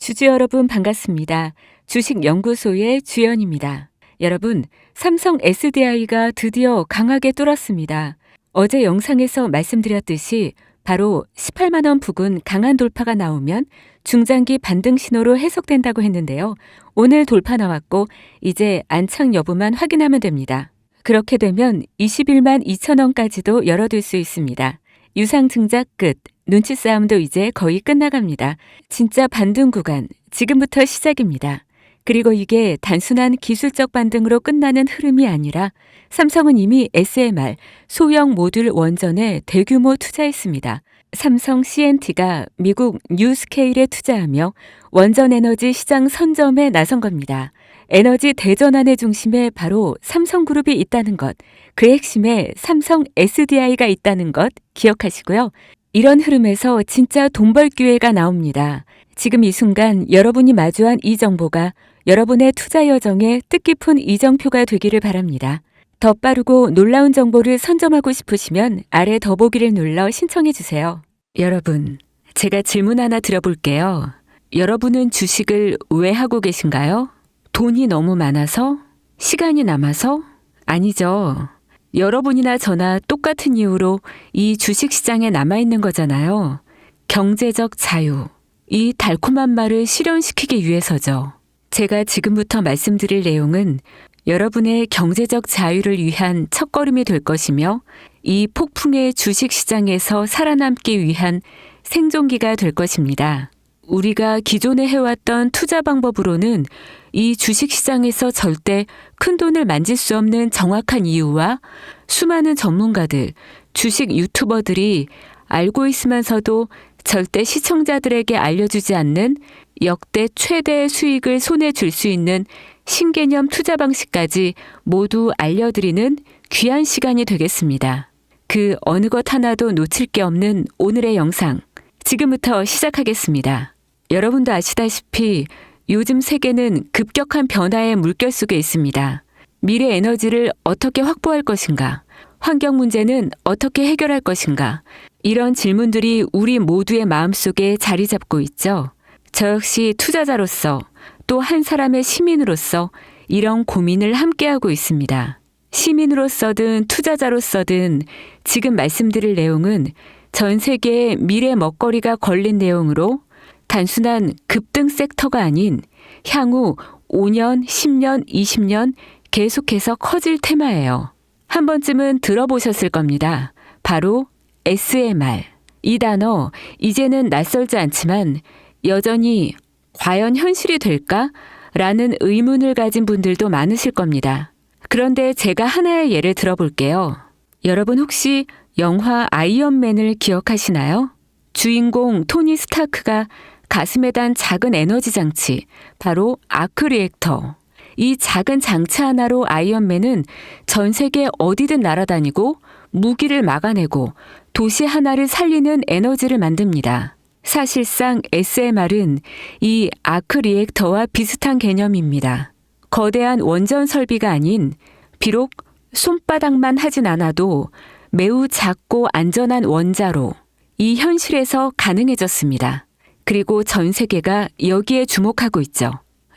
주주 여러분 반갑습니다. 주식연구소의 주연입니다. 여러분, 삼성 SDI가 드디어 강하게 뚫었습니다. 어제 영상에서 말씀드렸듯이 바로 18만 원 부근 강한 돌파가 나오면 중장기 반등 신호로 해석된다고 했는데요. 오늘 돌파 나왔고 이제 안착 여부만 확인하면 됩니다. 그렇게 되면 21만 2천 원까지도 열어둘 수 있습니다. 유상 증자 끝, 눈치 싸움도 이제 거의 끝나갑니다. 진짜 반등 구간, 지금부터 시작입니다. 그리고 이게 단순한 기술적 반등으로 끝나는 흐름이 아니라 삼성은 이미 SMR, 소형 모듈 원전에 대규모 투자했습니다. 삼성 C&T가 미국 뉴스케일에 투자하며 원전 에너지 시장 선점에 나선 겁니다. 에너지 대전환의 중심에 바로 삼성그룹이 있다는 것, 그 핵심에 삼성 SDI가 있다는 것 기억하시고요. 이런 흐름에서 진짜 돈 벌 기회가 나옵니다. 지금 이 순간 여러분이 마주한 이 정보가 여러분의 투자 여정에 뜻깊은 이정표가 되기를 바랍니다. 더 빠르고 놀라운 정보를 선점하고 싶으시면 아래 더보기를 눌러 신청해 주세요. 여러분, 제가 질문 하나 드려볼게요. 여러분은 주식을 왜 하고 계신가요? 돈이 너무 많아서? 시간이 남아서? 아니죠. 여러분이나 저나 똑같은 이유로 이 주식시장에 남아있는 거잖아요. 경제적 자유. 이 달콤한 말을 실현시키기 위해서죠. 제가 지금부터 말씀드릴 내용은 여러분의 경제적 자유를 위한 첫걸음이 될 것이며 이 폭풍의 주식시장에서 살아남기 위한 생존기가 될 것입니다. 우리가 기존에 해왔던 투자 방법으로는 이 주식시장에서 절대 큰 돈을 만질 수 없는 정확한 이유와 수많은 전문가들, 주식 유튜버들이 알고 있으면서도 절대 시청자들에게 알려주지 않는 역대 최대의 수익을 손에 줄 수 있는 신개념 투자 방식까지 모두 알려드리는 귀한 시간이 되겠습니다. 그 어느 것 하나도 놓칠 게 없는 오늘의 영상, 지금부터 시작하겠습니다. 여러분도 아시다시피 요즘 세계는 급격한 변화의 물결 속에 있습니다. 미래 에너지를 어떻게 확보할 것인가? 환경 문제는 어떻게 해결할 것인가? 이런 질문들이 우리 모두의 마음속에 자리 잡고 있죠. 저 역시 투자자로서 또 한 사람의 시민으로서 이런 고민을 함께하고 있습니다. 시민으로서든 투자자로서든 지금 말씀드릴 내용은 전 세계의 미래 먹거리가 걸린 내용으로 단순한 급등 섹터가 아닌 향후 5년, 10년, 20년 계속해서 커질 테마예요. 한 번쯤은 들어보셨을 겁니다. 바로 SMR. 이 단어 이제는 낯설지 않지만 여전히 과연 현실이 될까? 라는 의문을 가진 분들도 많으실 겁니다. 그런데 제가 하나의 예를 들어볼게요. 여러분 혹시 영화 아이언맨을 기억하시나요? 주인공 토니 스타크가 가슴에 단 작은 에너지 장치, 바로 아크 리액터. 이 작은 장치 하나로 아이언맨은 전 세계 어디든 날아다니고 무기를 막아내고 도시 하나를 살리는 에너지를 만듭니다. 사실상 SMR은 이 아크 리액터와 비슷한 개념입니다. 거대한 원전 설비가 아닌 비록 손바닥만 하진 않아도 매우 작고 안전한 원자로 이 현실에서 가능해졌습니다. 그리고 전 세계가 여기에 주목하고 있죠.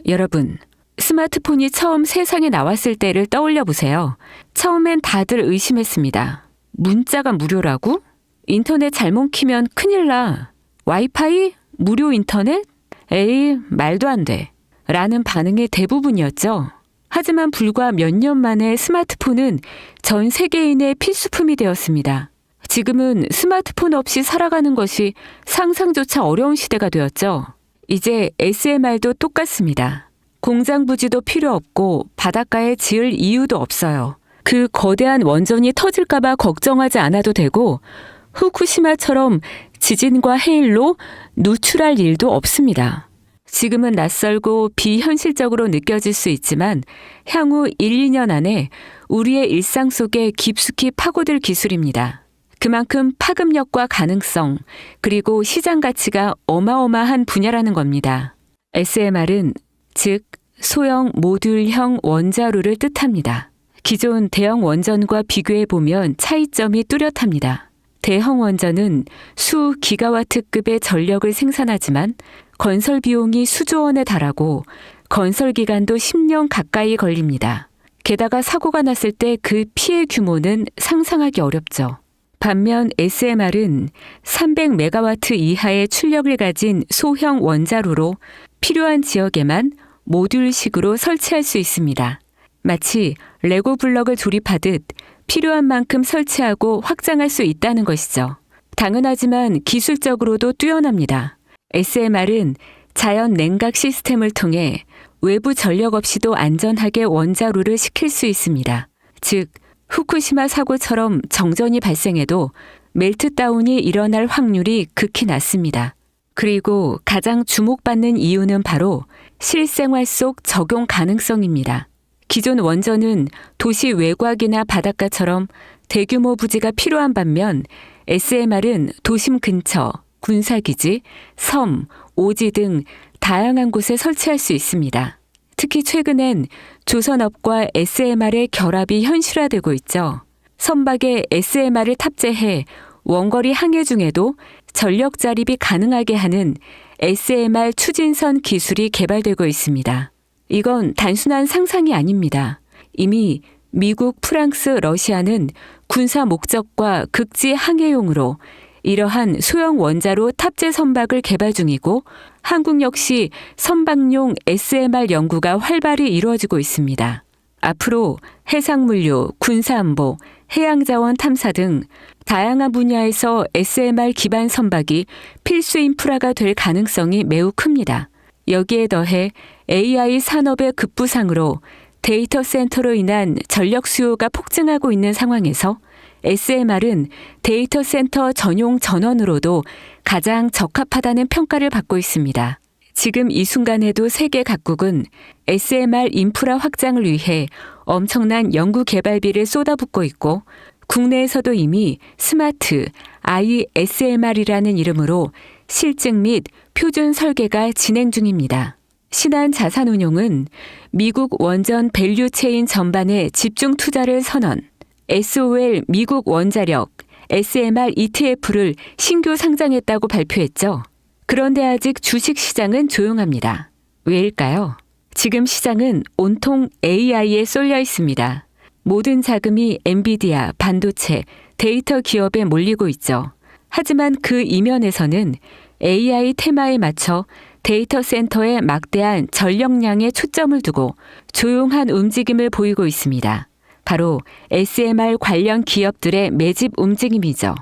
여러분, 스마트폰이 처음 세상에 나왔을 때를 떠올려 보세요. 처음엔 다들 의심했습니다. 문자가 무료라고? 인터넷 잘못 키면 큰일 나. 와이파이? 무료 인터넷? 에이, 말도 안 돼. 라는 반응이 대부분이었죠. 하지만 불과 몇 년 만에 스마트폰은 전 세계인의 필수품이 되었습니다. 지금은 스마트폰 없이 살아가는 것이 상상조차 어려운 시대가 되었죠. 이제 SMR도 똑같습니다. 공장 부지도 필요 없고 바닷가에 지을 이유도 없어요. 그 거대한 원전이 터질까봐 걱정하지 않아도 되고 후쿠시마처럼 지진과 해일로 누출할 일도 없습니다. 지금은 낯설고 비현실적으로 느껴질 수 있지만 향후 1, 2년 안에 우리의 일상 속에 깊숙이 파고들 기술입니다. 그만큼 파급력과 가능성, 그리고 시장 가치가 어마어마한 분야라는 겁니다. SMR은 즉 소형 모듈형 원자로를 뜻합니다. 기존 대형 원전과 비교해보면 차이점이 뚜렷합니다. 대형 원전은 수 기가와트급의 전력을 생산하지만 건설 비용이 수조 원에 달하고 건설 기간도 10년 가까이 걸립니다. 게다가 사고가 났을 때 그 피해 규모는 상상하기 어렵죠. 반면 SMR은 300메가와트 이하의 출력을 가진 소형 원자로로 필요한 지역에만 모듈식으로 설치할 수 있습니다. 마치 레고 블럭을 조립하듯 필요한 만큼 설치하고 확장할 수 있다는 것이죠. 당연하지만 기술적으로도 뛰어납니다. SMR은 자연 냉각 시스템을 통해 외부 전력 없이도 안전하게 원자로를 식힐 수 있습니다. 즉, 후쿠시마 사고처럼 정전이 발생해도 멜트다운이 일어날 확률이 극히 낮습니다. 그리고 가장 주목받는 이유는 바로 실생활 속 적용 가능성입니다. 기존 원전은 도시 외곽이나 바닷가처럼 대규모 부지가 필요한 반면 SMR은 도심 근처, 군사기지, 섬, 오지 등 다양한 곳에 설치할 수 있습니다. 특히 최근엔 조선업과 SMR의 결합이 현실화되고 있죠. 선박에 SMR을 탑재해 원거리 항해 중에도 전력 자립이 가능하게 하는 SMR 추진선 기술이 개발되고 있습니다. 이건 단순한 상상이 아닙니다. 이미 미국, 프랑스, 러시아는 군사 목적과 극지 항해용으로 이러한 소형 원자로 탑재 선박을 개발 중이고 한국 역시 선박용 SMR 연구가 활발히 이루어지고 있습니다. 앞으로 해상물류, 군사안보, 해양자원 탐사 등 다양한 분야에서 SMR 기반 선박이 필수 인프라가 될 가능성이 매우 큽니다. 여기에 더해 AI 산업의 급부상으로 데이터 센터로 인한 전력 수요가 폭증하고 있는 상황에서 SMR은 데이터 센터 전용 전원으로도 가장 적합하다는 평가를 받고 있습니다. 지금 이 순간에도 세계 각국은 SMR 인프라 확장을 위해 엄청난 연구 개발비를 쏟아붓고 있고 국내에서도 이미 스마트 ISMR이라는 이름으로 실증 및 표준 설계가 진행 중입니다. 신한자산운용은 미국 원전 밸류체인 전반에 집중 투자를 선언, SOL 미국 원자력 SMR ETF를 신규 상장했다고 발표했죠. 그런데 아직 주식 시장은 조용합니다. 왜일까요? 지금 시장은 온통 AI에 쏠려 있습니다. 모든 자금이 엔비디아, 반도체, 데이터 기업에 몰리고 있죠. 하지만 그 이면에서는 AI 테마에 맞춰 데이터 센터에 막대한 전력량에 초점을 두고 조용한 움직임을 보이고 있습니다. 바로 SMR 관련 기업들의 매집 움직임이죠.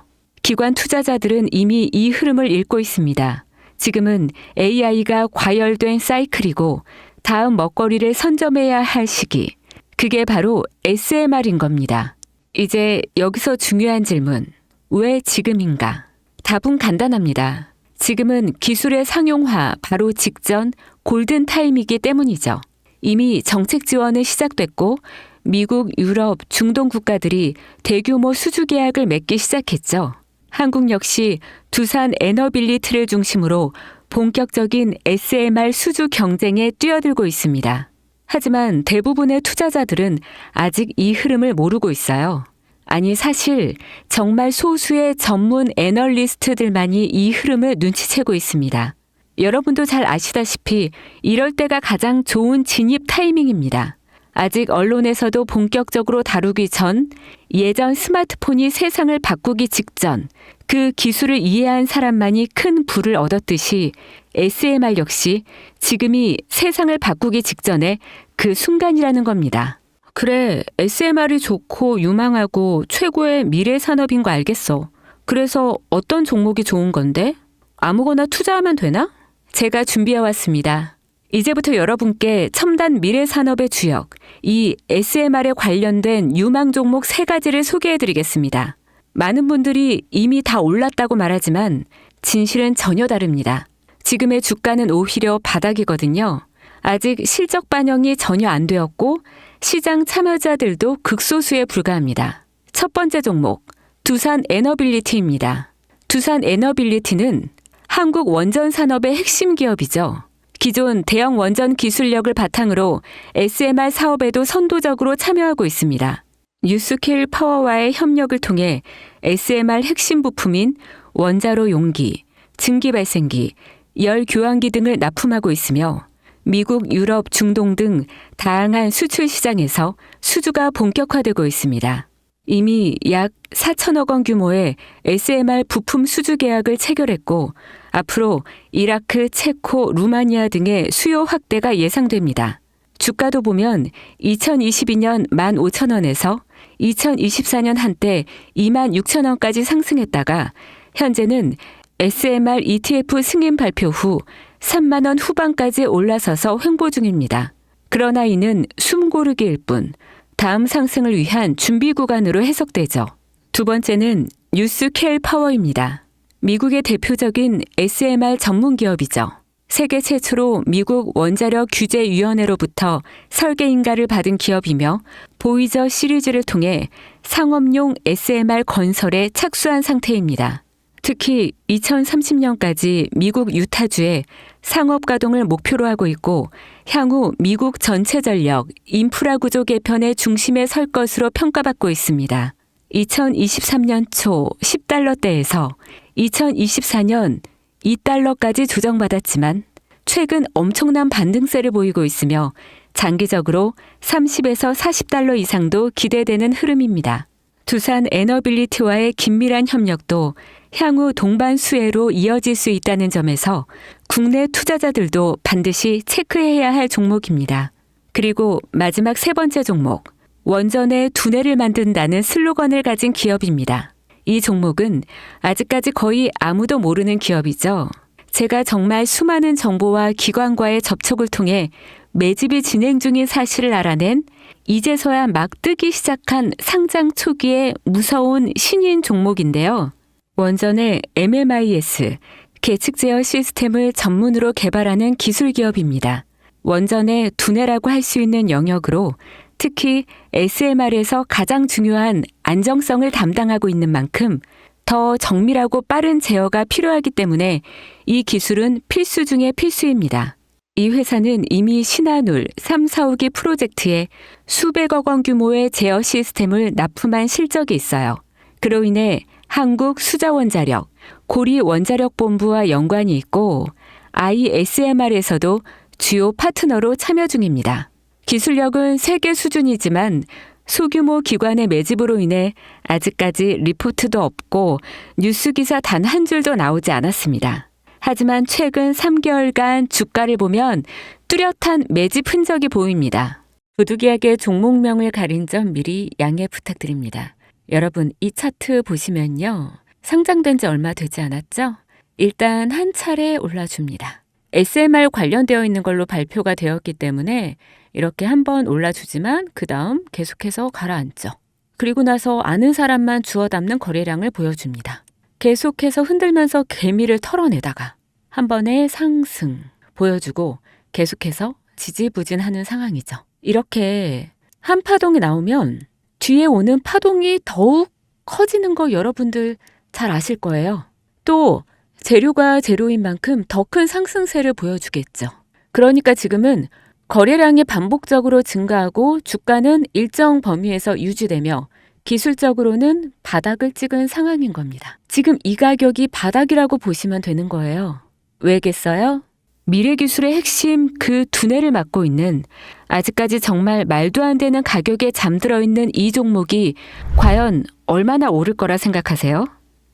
기관 투자자들은 이미 이 흐름을 읽고 있습니다. 지금은 AI가 과열된 사이클이고 다음 먹거리를 선점해야 할 시기. 그게 바로 SMR인 겁니다. 이제 여기서 중요한 질문. 왜 지금인가? 답은 간단합니다. 지금은 기술의 상용화 바로 직전 골든 타임이기 때문이죠. 이미 정책 지원은 시작됐고 미국, 유럽, 중동 국가들이 대규모 수주 계약을 맺기 시작했죠. 한국 역시 두산 에너빌리티를 중심으로 본격적인 SMR 수주 경쟁에 뛰어들고 있습니다. 하지만 대부분의 투자자들은 아직 이 흐름을 모르고 있어요. 아니 사실 정말 소수의 전문 애널리스트들만이 이 흐름을 눈치채고 있습니다. 여러분도 잘 아시다시피 이럴 때가 가장 좋은 진입 타이밍입니다. 아직 언론에서도 본격적으로 다루기 전, 예전 스마트폰이 세상을 바꾸기 직전, 그 기술을 이해한 사람만이 큰 부를 얻었듯이 SMR 역시 지금이 세상을 바꾸기 직전에 그 순간이라는 겁니다. 그래, SMR이 좋고 유망하고 최고의 미래 산업인 거 알겠어. 그래서 어떤 종목이 좋은 건데? 아무거나 투자하면 되나? 제가 준비해왔습니다. 이제부터 여러분께 첨단 미래 산업의 주역, 이 SMR에 관련된 유망 종목 3가지를 소개해드리겠습니다. 많은 분들이 이미 다 올랐다고 말하지만 진실은 전혀 다릅니다. 지금의 주가는 오히려 바닥이거든요. 아직 실적 반영이 전혀 안 되었고 시장 참여자들도 극소수에 불과합니다. 첫 번째 종목, 두산 에너빌리티입니다. 두산 에너빌리티는 한국 원전 산업의 핵심 기업이죠. 기존 대형 원전 기술력을 바탕으로 SMR 사업에도 선도적으로 참여하고 있습니다. 뉴스케일 파워와의 협력을 통해 SMR 핵심 부품인 원자로 용기, 증기 발생기, 열 교환기 등을 납품하고 있으며 미국, 유럽, 중동 등 다양한 수출 시장에서 수주가 본격화되고 있습니다. 이미 약 4천억 원 규모의 SMR 부품 수주 계약을 체결했고 앞으로 이라크, 체코, 루마니아 등의 수요 확대가 예상됩니다. 주가도 보면 2022년 15,000원에서 2024년 한때 26,000원까지 상승했다가 현재는 SMR ETF 승인 발표 후 3만 원 후반까지 올라서서 횡보 중입니다. 그러나 이는 숨고르기일 뿐 다음 상승을 위한 준비 구간으로 해석되죠. 두 번째는 뉴스켈 파워입니다. 미국의 대표적인 SMR 전문 기업이죠. 세계 최초로 미국 원자력 규제위원회로부터 설계 인가를 받은 기업이며 보이저 시리즈를 통해 상업용 SMR 건설에 착수한 상태입니다. 특히 2030년까지 미국 유타주에 상업 가동을 목표로 하고 있고 향후 미국 전체 전력, 인프라 구조 개편의 중심에 설 것으로 평가받고 있습니다. 2023년 초 10달러대에서 2024년 2달러까지 조정받았지만 최근 엄청난 반등세를 보이고 있으며 장기적으로 30에서 40달러 이상도 기대되는 흐름입니다. 두산 에너빌리티와의 긴밀한 협력도 향후 동반 수혜로 이어질 수 있다는 점에서 국내 투자자들도 반드시 체크해야 할 종목입니다. 그리고 마지막 세 번째 종목, 원전의 두뇌를 만든다는 슬로건을 가진 기업입니다. 이 종목은 아직까지 거의 아무도 모르는 기업이죠. 제가 정말 수많은 정보와 기관과의 접촉을 통해 매집이 진행 중인 사실을 알아낸 이제서야 막 뜨기 시작한 상장 초기의 무서운 신인 종목인데요. 원전의 MMIS, 계측 제어 시스템을 전문으로 개발하는 기술 기업입니다. 원전의 두뇌라고 할 수 있는 영역으로 특히 SMR에서 가장 중요한 안정성을 담당하고 있는 만큼 더 정밀하고 빠른 제어가 필요하기 때문에 이 기술은 필수 중의 필수입니다. 이 회사는 이미 신한울 3, 4호기 프로젝트에 수백억 원 규모의 제어 시스템을 납품한 실적이 있어요. 그로 인해 한국수자원자력, 고리원자력본부와 연관이 있고 ISMR에서도 주요 파트너로 참여 중입니다. 기술력은 세계 수준이지만 소규모 기관의 매집으로 인해 아직까지 리포트도 없고 뉴스 기사 단 한 줄도 나오지 않았습니다. 하지만 최근 3개월간 주가를 보면 뚜렷한 매집 흔적이 보입니다. 부득이하게 종목명을 가린 점 미리 양해 부탁드립니다. 여러분, 이 차트 보시면요. 상장된 지 얼마 되지 않았죠? 일단 한 차례 올라줍니다. SMR 관련되어 있는 걸로 발표가 되었기 때문에 이렇게 한번 올라주지만 그 다음 계속해서 가라앉죠. 그리고 나서 아는 사람만 주워 담는 거래량을 보여줍니다. 계속해서 흔들면서 개미를 털어내다가 한 번에 상승 보여주고 계속해서 지지부진하는 상황이죠. 이렇게 한 파동이 나오면 뒤에 오는 파동이 더욱 커지는 거 여러분들 잘 아실 거예요. 또 재료가 재료인 만큼 더 큰 상승세를 보여주겠죠. 그러니까 지금은 거래량이 반복적으로 증가하고 주가는 일정 범위에서 유지되며 기술적으로는 바닥을 찍은 상황인 겁니다. 지금 이 가격이 바닥이라고 보시면 되는 거예요. 왜겠어요? 미래기술의 핵심 그 두뇌를 맡고 있는 아직까지 정말 말도 안 되는 가격에 잠들어 있는 이 종목이 과연 얼마나 오를 거라 생각하세요?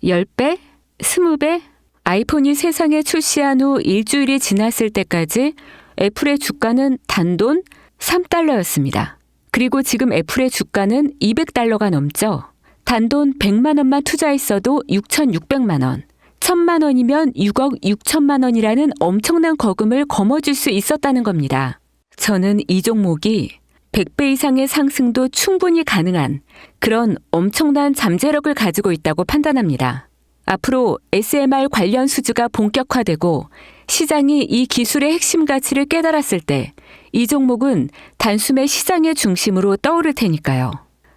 10배? 20배? 아이폰이 세상에 출시한 후 일주일이 지났을 때까지 애플의 주가는 단돈 3달러였습니다. 그리고 지금 애플의 주가는 200달러가 넘죠. 단돈 100만 원만 투자했어도 6,600만 원. 1,000만 원이면 6억 6천만 원이라는 엄청난 거금을 거머쥘 수 있었다는 겁니다. 저는 이 종목이 100배 이상의 상승도 충분히 가능한 그런 엄청난 잠재력을 가지고 있다고 판단합니다. 앞으로 SMR 관련 수주가 본격화되고 시장이 이 기술의 핵심 가치를 깨달았을 때 이 종목은 단숨에 시장의 중심으로 떠오를 테니까요.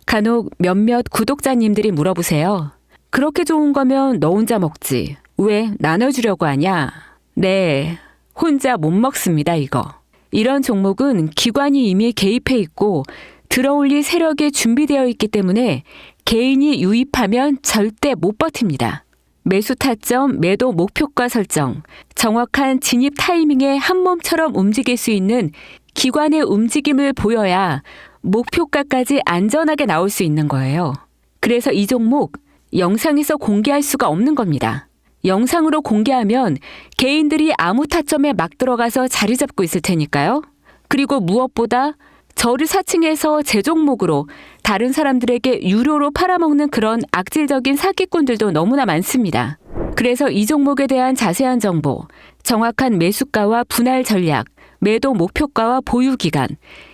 간혹 몇몇 구독자님들이 물어보세요. 그렇게 좋은 거면 너 혼자 먹지. 왜 나눠주려고 하냐? 네, 혼자 못 먹습니다, 이거. 이런 종목은 기관이 이미 개입해 있고 들어올릴 세력이 준비되어 있기 때문에 개인이 유입하면 절대 못 버팁니다. 매수 타점, 매도 목표가 설정, 정확한 진입 타이밍에 한 몸처럼 움직일 수 있는 기관의 움직임을 보여야 목표가까지 안전하게 나올 수 있는 거예요. 그래서 이 종목 영상에서 공개할 수가 없는 겁니다. 영상으로 공개하면 개인들이 아무 타점에 막 들어가서 자리 잡고 있을 테니까요. 그리고 무엇보다 저를 사칭해서 제 종목으로 다른 사람들에게 유료로 팔아먹는 그런 악질적인 사기꾼들도 너무나 많습니다. 그래서 이 종목에 대한 자세한 정보, 정확한 매수가와 분할 전략, 매도 목표가와 보유 기간,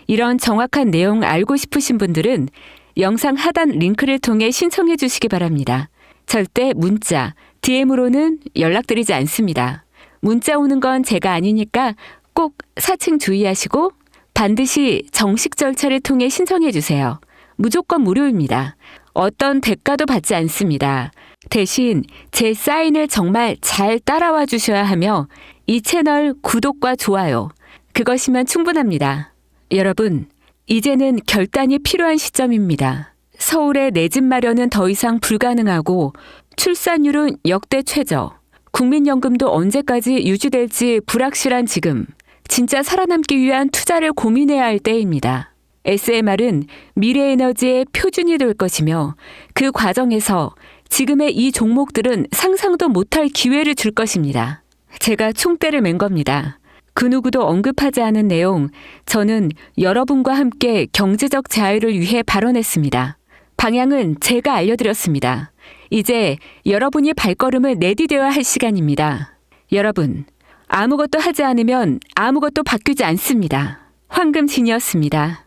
이런 정확한 내용 알고 싶으신 분들은 영상 하단 링크를 통해 신청해 주시기 바랍니다. 절대 문자, DM으로는 연락드리지 않습니다. 문자 오는 건 제가 아니니까 꼭 사칭 주의하시고 반드시 정식 절차를 통해 신청해 주세요. 무조건 무료입니다. 어떤 대가도 받지 않습니다. 대신 제 사인을 정말 잘 따라와 주셔야 하며 이 채널 구독과 좋아요, 그것이면 충분합니다. 여러분, 이제는 결단이 필요한 시점입니다. 서울의 내 집 마련은 더 이상 불가능하고 출산율은 역대 최저, 국민연금도 언제까지 유지될지 불확실한 지금, 진짜 살아남기 위한 투자를 고민해야 할 때입니다. SMR은 미래에너지의 표준이 될 것이며 그 과정에서 지금의 이 종목들은 상상도 못할 기회를 줄 것입니다. 제가 총대를 맨 겁니다. 그 누구도 언급하지 않은 내용, 저는 여러분과 함께 경제적 자유를 위해 발언했습니다. 방향은 제가 알려드렸습니다. 이제 여러분이 발걸음을 내디뎌야 할 시간입니다. 여러분, 아무것도 하지 않으면 아무것도 바뀌지 않습니다. 황금진이었습니다.